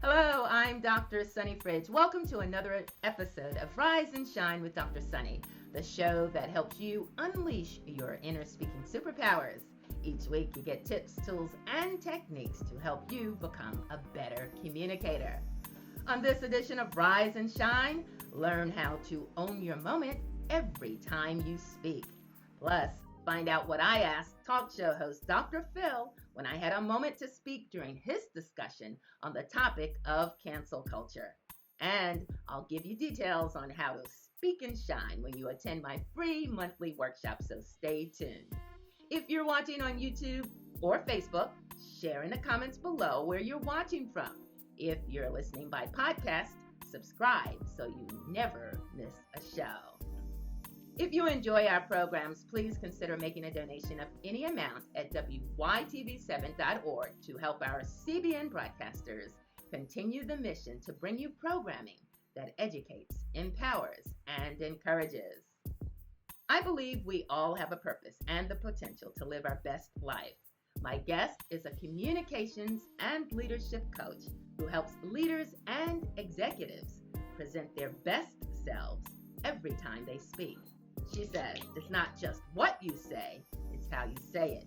Hello, I'm Dr. Sunny Fridge. Welcome to another episode of Rise and Shine with Dr. Sunny, the show that helps you unleash your inner speaking superpowers. Each week you get tips, tools, and techniques to help you become a better communicator. On this edition of Rise and Shine, learn how to own your moment every time you speak. Plus, find out what I asked talk show host Dr. Phil when I had a moment to speak during his discussion on the topic of cancel culture. And I'll give you details on how to speak and shine when you attend my free monthly workshop, so stay tuned. If you're watching on YouTube or Facebook, share in the comments below where you're watching from. If you're listening by podcast, subscribe so you never miss a show. If you enjoy our programs, please consider making a donation of any amount at wytv7.org to help our CBN broadcasters continue the mission to bring you programming that educates, empowers, and encourages. I believe we all have a purpose and the potential to live our best life. My guest is a communications and leadership coach who helps leaders and executives present their best selves every time they speak. She says it's not just what you say, it's how you say it.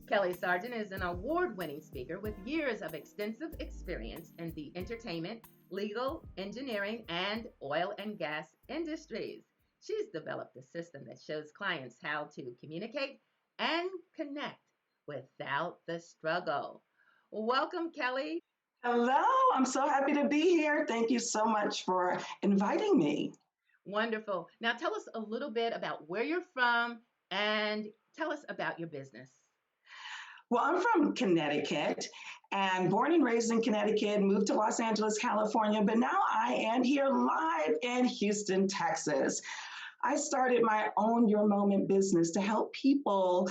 Kelly Sargeant is an award-winning speaker with years of extensive experience in the entertainment, legal, engineering, and oil and gas industries. She's developed a system that shows clients how to communicate and connect without the struggle. Welcome, Kelly. Hello, I'm so happy to be here. Thank you so much for inviting me. Wonderful. Now tell us a little bit about where you're from and tell us about your business. Well, I'm from Connecticut and born and raised in Connecticut, moved to Los Angeles, California, but now I am here live in Houston, Texas. I started my Own Your Moment business to help people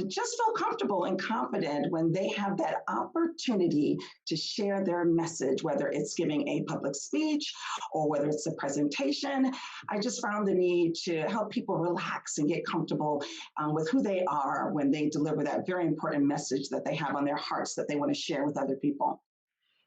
just feel comfortable and confident when they have that opportunity to share their message, whether it's giving a public speech or whether it's a presentation. I just found the need to help people relax and get comfortable with who they are when they deliver that very important message that they have on their hearts that they want to share with other people.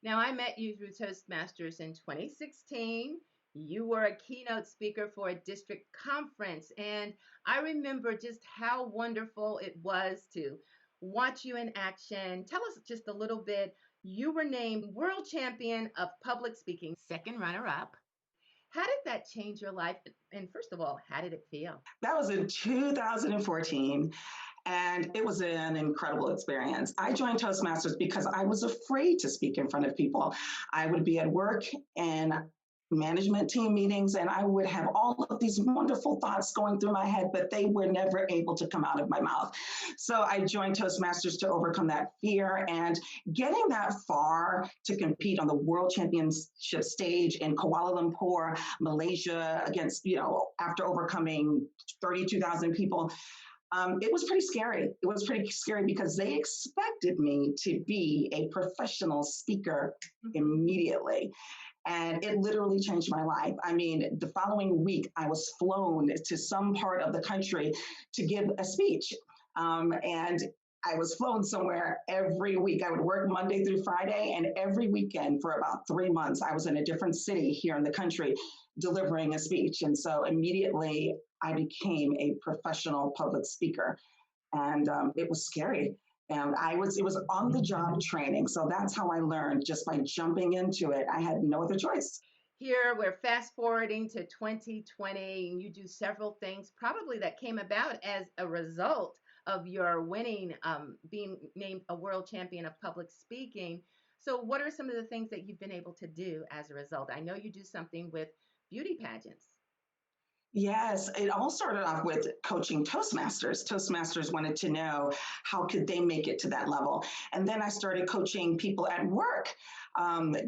Now, I met you through Toastmasters in 2016. You were a keynote speaker for a district conference, and I remember just how wonderful it was to watch you in action. Tell us just a little bit. You were named World Champion of Public Speaking, second runner-up. How did that change your life? And first of all, how did it feel? That was in 2014. And it was an incredible experience. I joined Toastmasters because I was afraid to speak in front of people. I would be at work and management team meetings, and I would have all of these wonderful thoughts going through my head, but they were never able to come out of my mouth. So I joined Toastmasters to overcome that fear, and getting that far to compete on the World Championship stage in Kuala Lumpur, Malaysia, against, after overcoming 32,000 people, it was pretty scary. It was pretty scary because they expected me to be a professional speaker immediately. And it literally changed my life. I mean, the following week, I was flown to some part of the country to give a speech. And I was flown somewhere every week. I would work Monday through Friday, and every weekend for about 3 months, I was in a different city here in the country delivering a speech. And so immediately I became a professional public speaker. And it was scary. And it was on the job training. So that's how I learned, just by jumping into it. I had no other choice. Here, we're fast forwarding to 2020, and you do several things probably that came about as a result of your winning, being named a world champion of public speaking. So what are some of the things that you've been able to do as a result? I know you do something with beauty pageants. Yes, it all started off with coaching Toastmasters. Toastmasters wanted to know how could they make it to that level. And then I started coaching people at work,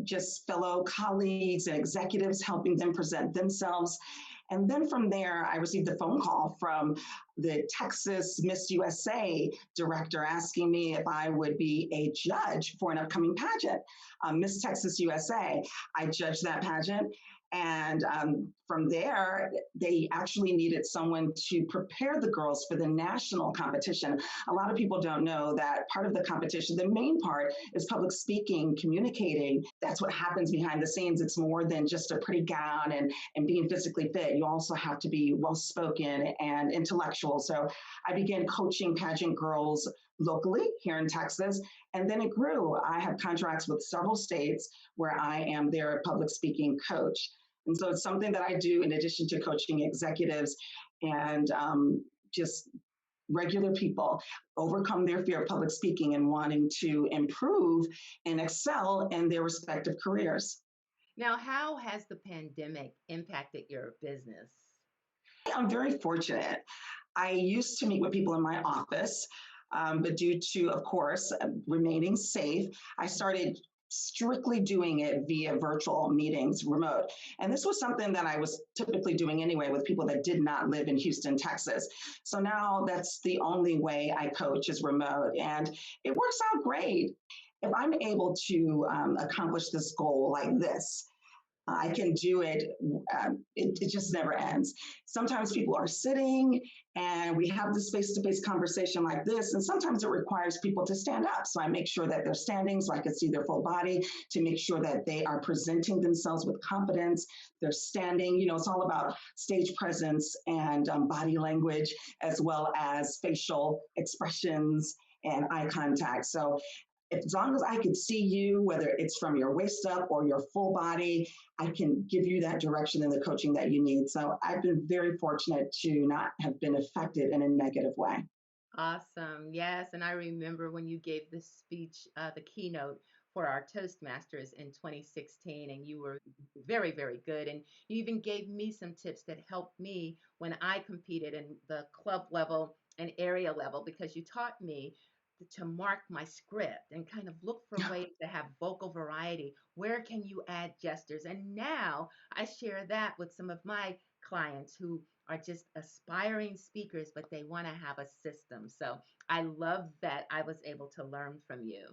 just fellow colleagues and executives, helping them present themselves. And then from there, I received a phone call from the Texas Miss USA director asking me if I would be a judge for an upcoming pageant, Miss Texas USA. I judged that pageant. And from there, they actually needed someone to prepare the girls for the national competition. A lot of people don't know that part of the competition, the main part is public speaking, communicating. That's what happens behind the scenes. It's more than just a pretty gown and being physically fit. You also have to be well-spoken and intellectual. So I began coaching pageant girls locally here in Texas, and then it grew. I have contracts with several states where I am their public speaking coach. And so it's something that I do in addition to coaching executives and just regular people overcome their fear of public speaking and wanting to improve and excel in their respective careers. Now, how has the pandemic impacted your business? I'm very fortunate. I used to meet with people in my office, but due to, of course, remaining safe, I started strictly doing it via virtual meetings, remote. And this was something that I was typically doing anyway with people that did not live in Houston, Texas. So now that's the only way I coach is remote. And it works out great. If I'm able to accomplish this goal like this, I can do it. It just never ends. Sometimes people are sitting and we have this face-to-face conversation like this, and sometimes it requires people to stand up. So I make sure that they're standing so I can see their full body, to make sure that they are presenting themselves with confidence. They're standing. It's all about stage presence and body language, as well as facial expressions and eye contact. So as long as I can see you, whether it's from your waist up or your full body, I can give you that direction and the coaching that you need. So I've been very fortunate to not have been affected in a negative way. Awesome. Yes. And I remember when you gave the speech, the keynote for our Toastmasters in 2016, and you were very, very good. And you even gave me some tips that helped me when I competed in the club level and area level, because you taught me to mark my script and kind of look for ways to have vocal variety. Where can you add gestures? And now I share that with some of my clients who are just aspiring speakers, but they want to have a system. So I love that I was able to learn from you.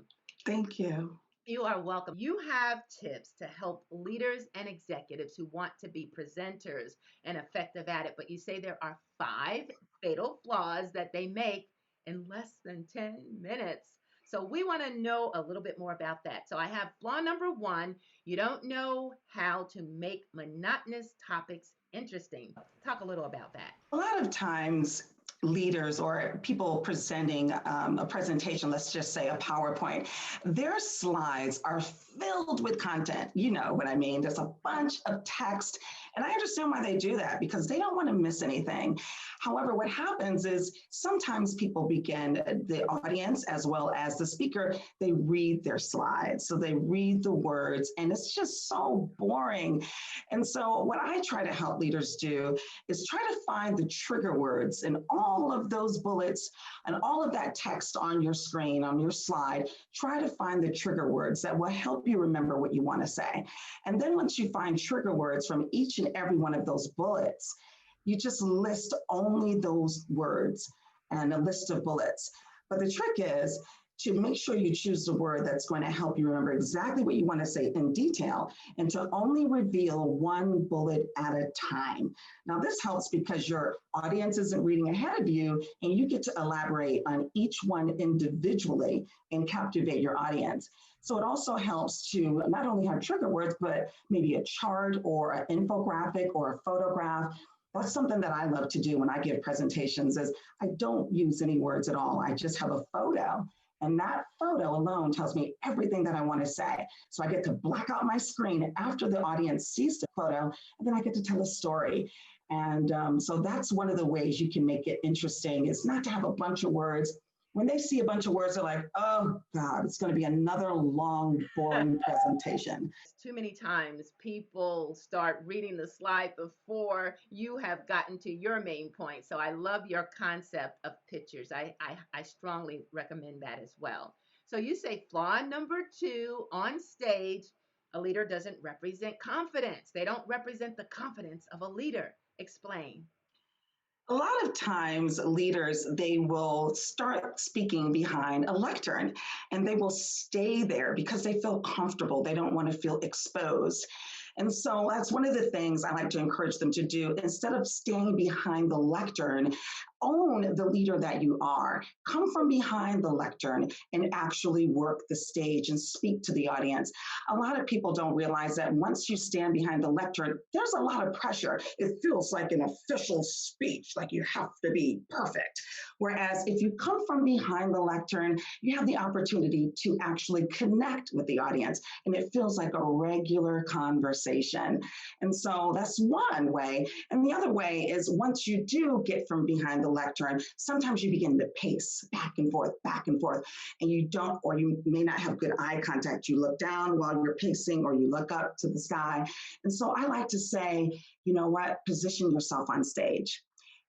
Thank you. You are welcome. You have tips to help leaders and executives who want to be presenters and effective at it, but you say there are 5 fatal flaws that they make in less than 10 minutes. So we want to know a little bit more about that. So I have flaw number 1, you don't know how to make monotonous topics interesting. Talk a little about that. A lot of times, leaders or people presenting a presentation, let's just say a PowerPoint, their slides are filled with content. You know what I mean? There's a bunch of text. And I understand why they do that, because they don't want to miss anything. However, what happens is sometimes people begin, the audience as well as the speaker, they read their slides. So they read the words, and it's just so boring. And so what I try to help leaders do is try to find the trigger words in all of those bullets and all of that text on your screen, on your slide. Try to find the trigger words that will help you remember what you want to say. And then once you find trigger words from each and every one of those bullets, you just list only those words and a list of bullets. But the trick is to make sure you choose the word that's going to help you remember exactly what you want to say in detail, and to only reveal one bullet at a time. Now, this helps because your audience isn't reading ahead of you, and you get to elaborate on each one individually and captivate your audience. So it also helps to not only have trigger words, but maybe a chart or an infographic or a photograph. That's something that I love to do when I give presentations, is I don't use any words at all. I just have a photo. And that photo alone tells me everything that I want to say. So I get to black out my screen after the audience sees the photo, and then I get to tell a story. And so that's one of the ways you can make it interesting, is not to have a bunch of words. When they see a bunch of words, they're like, oh God, it's going to be another long, boring presentation. Too many times people start reading the slide before you have gotten to your main point. So I love your concept of pictures. I strongly recommend that as well. So you say flaw number 2, on stage, a leader doesn't represent confidence. They don't represent the confidence of a leader. Explain. A lot of times leaders, they will start speaking behind a lectern, and they will stay there because they feel comfortable. They don't want to feel exposed. And so that's one of the things I like to encourage them to do. Instead of staying behind the lectern, own the leader that you are. Come from behind the lectern and actually work the stage and speak to the audience. A lot of people don't realize that once you stand behind the lectern, there's a lot of pressure. It feels like an official speech, like you have to be perfect. Whereas if you come from behind the lectern, you have the opportunity to actually connect with the audience, and it feels like a regular conversation. And so that's one way. And the other way is once you do get from behind the lectern, sometimes you begin to pace back and forth, and you don't, or you may not have good eye contact. You look down while you're pacing, or you look up to the sky. And so I like to say, you know what, position yourself on stage.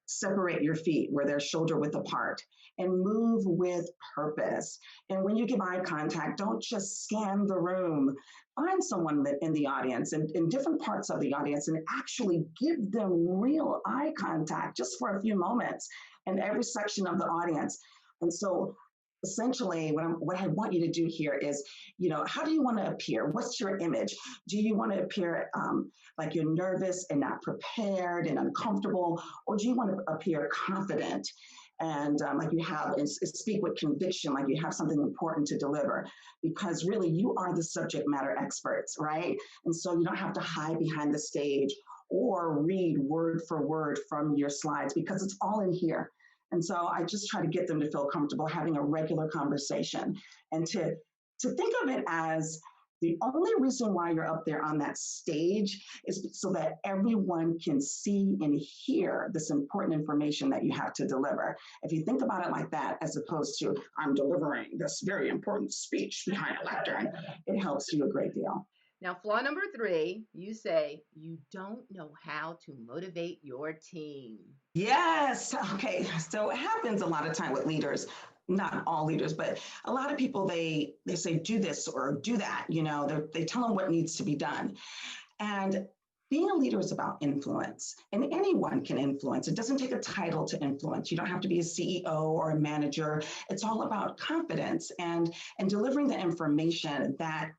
Separate your feet where they're shoulder width apart and move with purpose. And when you give eye contact, don't just scan the room. Find someone in the audience and in different parts of the audience and actually give them real eye contact just for a few moments in every section of the audience. And so essentially what I want you to do here is, you know, how do you want to appear? What's your image? Do you want to appear like you're nervous and not prepared and uncomfortable? Or do you want to appear confident and like you have, and speak with conviction, like you have something important to deliver? Because really you are the subject matter experts, right? And so you don't have to hide behind the stage or read word for word from your slides, because it's all in here. And so I just try to get them to feel comfortable having a regular conversation, and to think of it as the only reason why you're up there on that stage is so that everyone can see and hear this important information that you have to deliver. If you think about it like that, as opposed to I'm delivering this very important speech behind a lectern, it helps you a great deal. Now, flaw number 3, you say you don't know how to motivate your team. Yes. Okay. So it happens a lot of time with leaders, not all leaders, but a lot of people, they say, do this or do that. You know, they tell them what needs to be done. And being a leader is about influence, and anyone can influence. It doesn't take a title to influence. You don't have to be a CEO or a manager. It's all about confidence and delivering the information that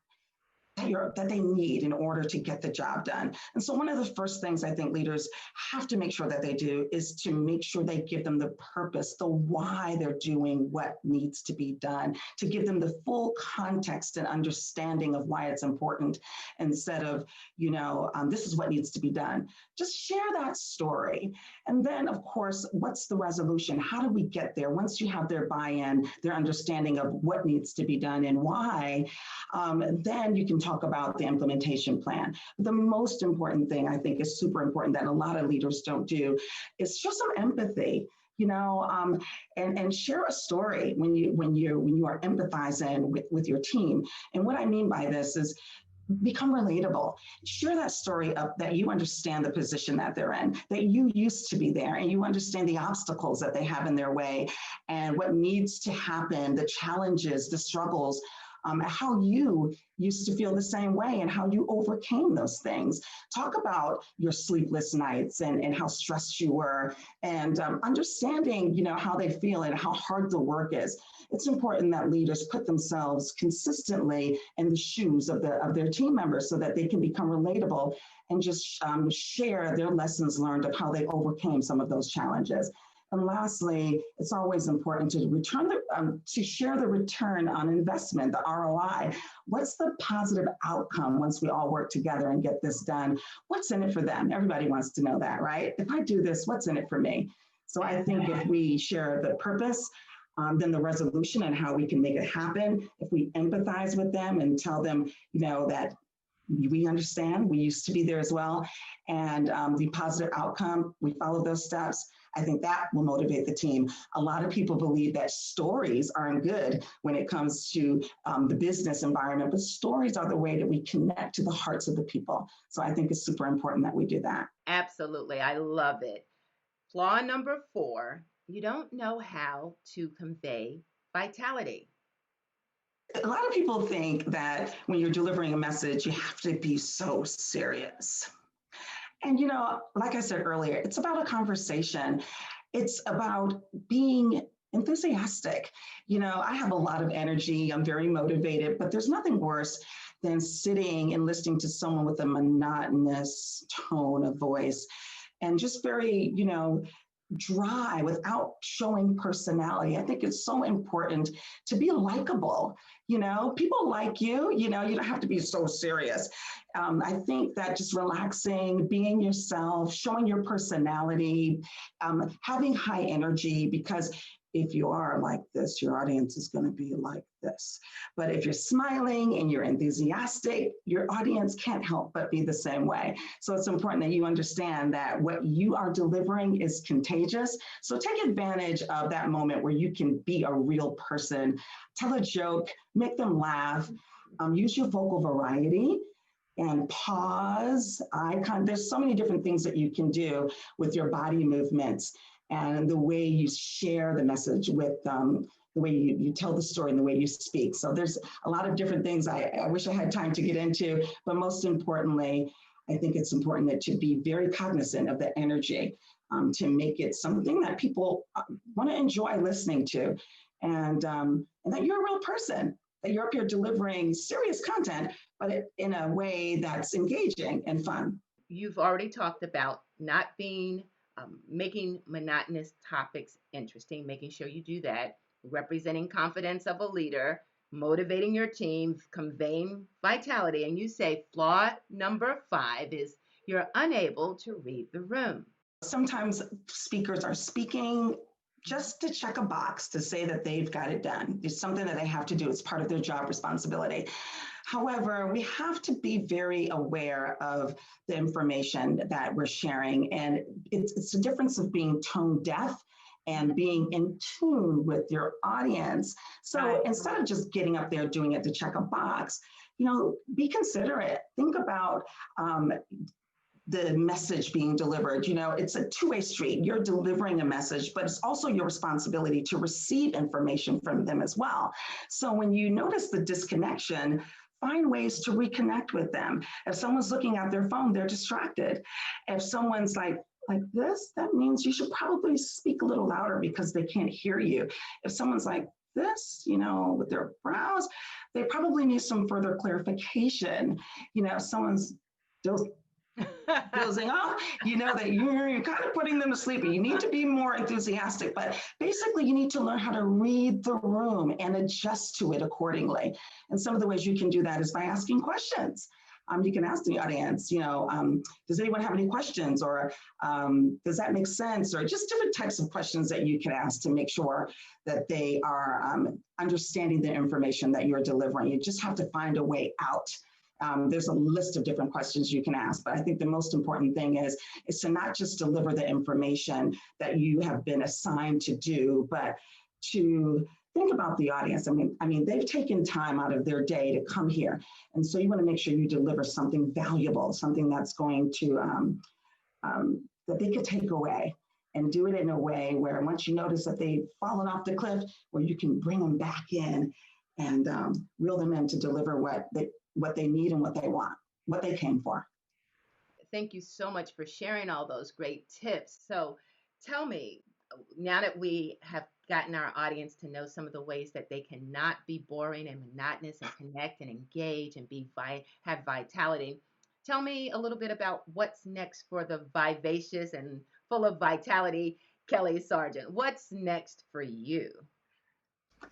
they need in order to get the job done. And so one of the first things I think leaders have to make sure that they do is to make sure they give them the purpose, the why they're doing what needs to be done, to give them the full context and understanding of why it's important, instead of, you know, this is what needs to be done. Just share that story. And then, of course, what's the resolution? How do we get there? Once you have their buy-in, their understanding of what needs to be done and why, then you can talk about the implementation plan. The most important thing, I think, is super important that a lot of leaders don't do, is show some empathy, you know, and share a story when you are empathizing with your team. And what I mean by this is become relatable. Share that story up, that you understand the position that they're in, that you used to be there, and you understand the obstacles that they have in their way and what needs to happen, the challenges, the struggles, how you used to feel the same way and how you overcame those things. Talk about your sleepless nights and how stressed you were, and understanding, you know, how they feel and how hard the work is. It's important that leaders put themselves consistently in the shoes of their team members so that they can become relatable and just share their lessons learned of how they overcame some of those challenges. And lastly, it's always important to share the return on investment, the ROI. What's the positive outcome once we all work together and get this done? What's in it for them? Everybody wants to know that, right? If I do this, what's in it for me? So I think if we share the purpose, then the resolution and how we can make it happen, if we empathize with them and tell them, you know, that we understand, we used to be there as well, and the positive outcome, we follow those steps, I think that will motivate the team. A lot of people believe that stories aren't good when it comes to the business environment, but stories are the way that we connect to the hearts of the people. So I think it's super important that we do that. Absolutely. I love it. Flaw number 4, you don't know how to convey vitality. A lot of people think that when you're delivering a message, you have to be so serious. And, you know, like I said earlier, it's about a conversation. It's about being enthusiastic. I have a lot of energy. I'm very motivated, but there's nothing worse than sitting and listening to someone with a monotonous tone of voice and just very, dry without showing personality. I think it's so important to be likable. People like you, you don't have to be so serious. I think that just relaxing, being yourself, showing your personality, having high energy, because if you are like this, your audience is going to be like this. But if you're smiling and you're enthusiastic, your audience can't help but be the same way. So it's important that you understand that what you are delivering is contagious. So take advantage of that moment where you can be a real person, tell a joke, make them laugh, use your vocal variety, and pause, eye contact. There's so many different things that you can do with your body movements and the way you share the message with the way you tell the story and the way you speak. So there's a lot of different things I wish I had time to get into, but most importantly, I think it's important that to be very cognizant of the energy to make it something that people want to enjoy listening to, and that you're a real person, that you're up here delivering serious content, but in a way that's engaging and fun. You've already talked about not being making monotonous topics interesting, making sure you do that, representing confidence of a leader, motivating your team, conveying vitality. And you say flaw number 5 is you're unable to read the room. Sometimes speakers are speaking just to check a box to say that they've got it done. It's something that they have to do. It's part of their job responsibility. However, we have to be very aware of the information that we're sharing. And it's a difference of being tone deaf and being in tune with your audience. So instead of just getting up there doing it to check a box, be considerate. Think about the message being delivered. It's a two-way street. You're delivering a message, but it's also your responsibility to receive information from them as well. So when you notice the disconnection, find ways to reconnect with them. If someone's looking at their phone, they're distracted. If someone's like this, that means you should probably speak a little louder because they can't hear you. If someone's like this, with their brows, they probably need some further clarification. If someone's dozing off, that you're kind of putting them to sleep. You need to be more enthusiastic, but basically you need to learn how to read the room and adjust to it accordingly. And some of the ways you can do that is by asking questions. You can ask the audience, does anyone have any questions, or does that make sense, or just different types of questions that you can ask to make sure that they are understanding the information that you're delivering. You just have to find a way out. There's a list of different questions you can ask, but I think the most important thing is to not just deliver the information that you have been assigned to do, but to think about the audience. I mean, they've taken time out of their day to come here. And so you want to make sure you deliver something valuable, something that's going to, that they could take away, and do it in a way where once you notice that they've fallen off the cliff, where you can bring them back in and reel them in to deliver what they need and what they want, what they came for. Thank you so much for sharing all those great tips. So tell me, now that we have gotten our audience to know some of the ways that they cannot be boring and monotonous and connect and engage and have vitality, tell me a little bit about what's next for the vivacious and full of vitality Kelly Sargeant. What's next for you?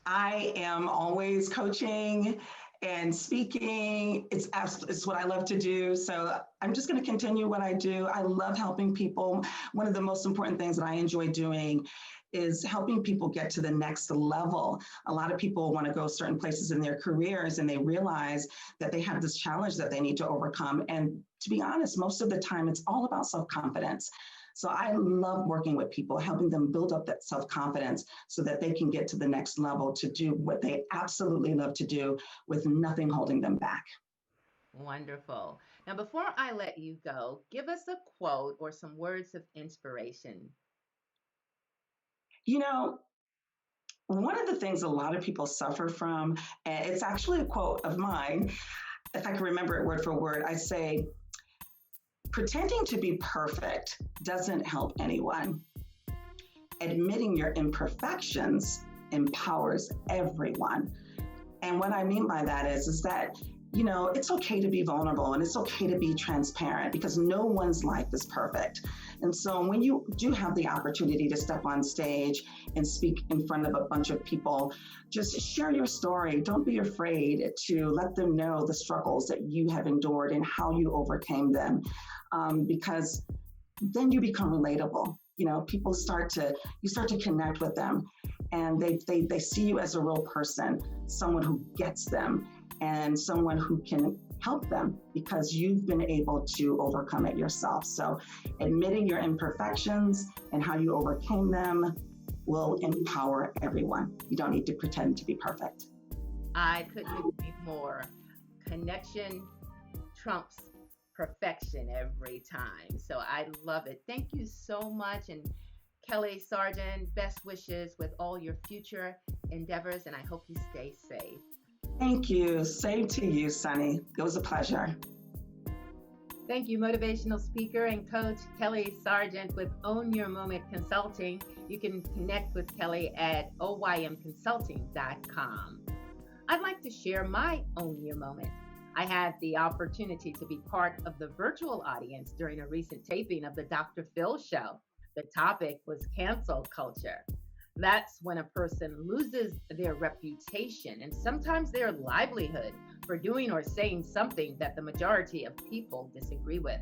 I am always coaching and speaking. It's what I love to do. So I'm just going to continue what I do. I love helping people. One of the most important things that I enjoy doing is helping people get to the next level. A lot of people want to go certain places in their careers, and they realize that they have this challenge that they need to overcome. And to be honest, most of the time, it's all about self-confidence. So I love working with people, helping them build up that self-confidence so that they can get to the next level to do what they absolutely love to do with nothing holding them back. Wonderful. Now, before I let you go, give us a quote or some words of inspiration. One of the things a lot of people suffer from, and it's actually a quote of mine, if I can remember it word for word, I say, pretending to be perfect doesn't help anyone. admitting your imperfections empowers everyone. And what I mean by that is that, it's okay to be vulnerable and it's okay to be transparent because no one's life is perfect. And so when you do have the opportunity to step on stage and speak in front of a bunch of people, just share your story. Don't be afraid to let them know the struggles that you have endured and how you overcame them, because then you become relatable. People start to connect with them, and they see you as a real person, someone who gets them and someone who can help them because you've been able to overcome it yourself. So admitting your imperfections and how you overcame them will empower everyone. You don't need to pretend to be perfect. I couldn't agree more. Connection trumps perfection every time. So I love it. Thank you so much. And Kelly Sargeant, best wishes with all your future endeavors, and I hope you stay safe. Thank you. Same to you, Sunny. It was a pleasure. Thank you, motivational speaker and coach Kelly Sargeant with Own Your Moment Consulting. You can connect with Kelly at oymconsulting.com. I'd like to share my Own Your Moment. I had the opportunity to be part of the virtual audience during a recent taping of the Dr. Phil show. The topic was cancel culture. That's when a person loses their reputation and sometimes their livelihood for doing or saying something that the majority of people disagree with.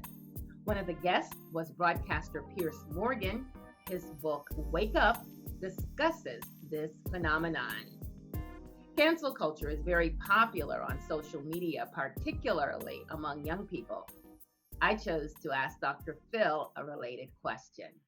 One of the guests was broadcaster Piers Morgan. His book, Wake Up, discusses this phenomenon. Cancel culture is very popular on social media, particularly among young people. I chose to ask Dr. Phil a related question.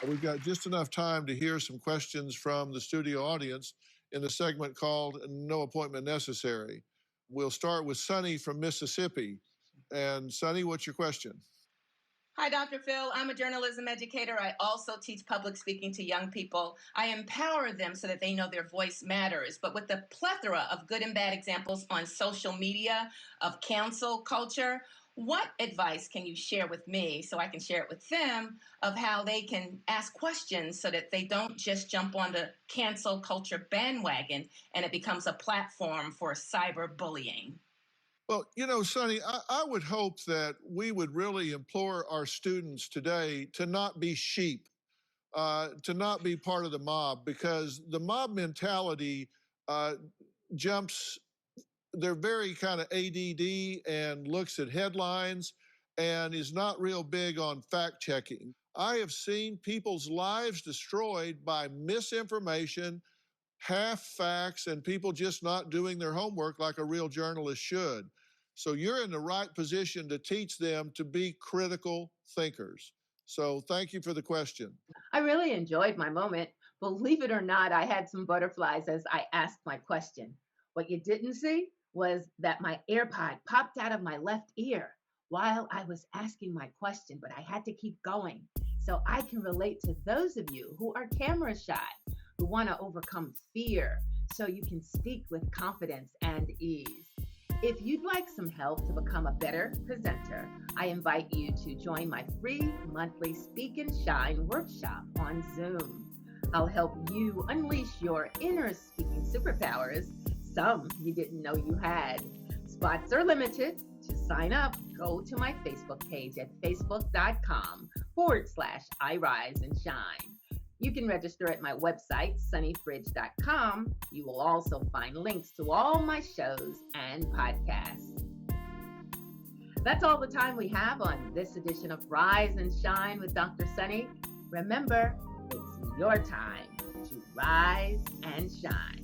We've got just enough time to hear some questions from the studio audience in a segment called No Appointment Necessary. We'll start with Sunny from Mississippi. And Sunny, what's your question? Hi, Dr. Phil. I'm a journalism educator. I also teach public speaking to young people. I empower them so that they know their voice matters. But with the plethora of good and bad examples on social media of cancel culture, what advice can you share with me so I can share it with them of how they can ask questions so that they don't just jump on the cancel culture bandwagon and it becomes a platform for cyberbullying? Well, Sonny, I would hope that we would really implore our students today to not be sheep, to not be part of the mob, because the mob mentality jumps. They're very kind of ADD and looks at headlines and is not real big on fact checking. I have seen people's lives destroyed by misinformation, half facts, and people just not doing their homework like a real journalist should. So you're in the right position to teach them to be critical thinkers. So thank you for the question. I really enjoyed my moment. Believe it or not, I had some butterflies as I asked my question. What you didn't see was that my AirPod popped out of my left ear while I was asking my question, but I had to keep going. So I can relate to those of you who are camera shy, who want to overcome fear so you can speak with confidence and ease. If you'd like some help to become a better presenter, I invite you to join my free monthly Speak and Shine workshop on Zoom. I'll help you unleash your inner speaking superpowers, some you didn't know you had. Spots are limited. To sign up, go to my Facebook page at facebook.com/iRiseAndShine. You can register at my website, sunnyfridge.com. You will also find links to all my shows and podcasts. That's all the time we have on this edition of Rise and Shine with Dr. Sunny. Remember, it's your time to rise and shine.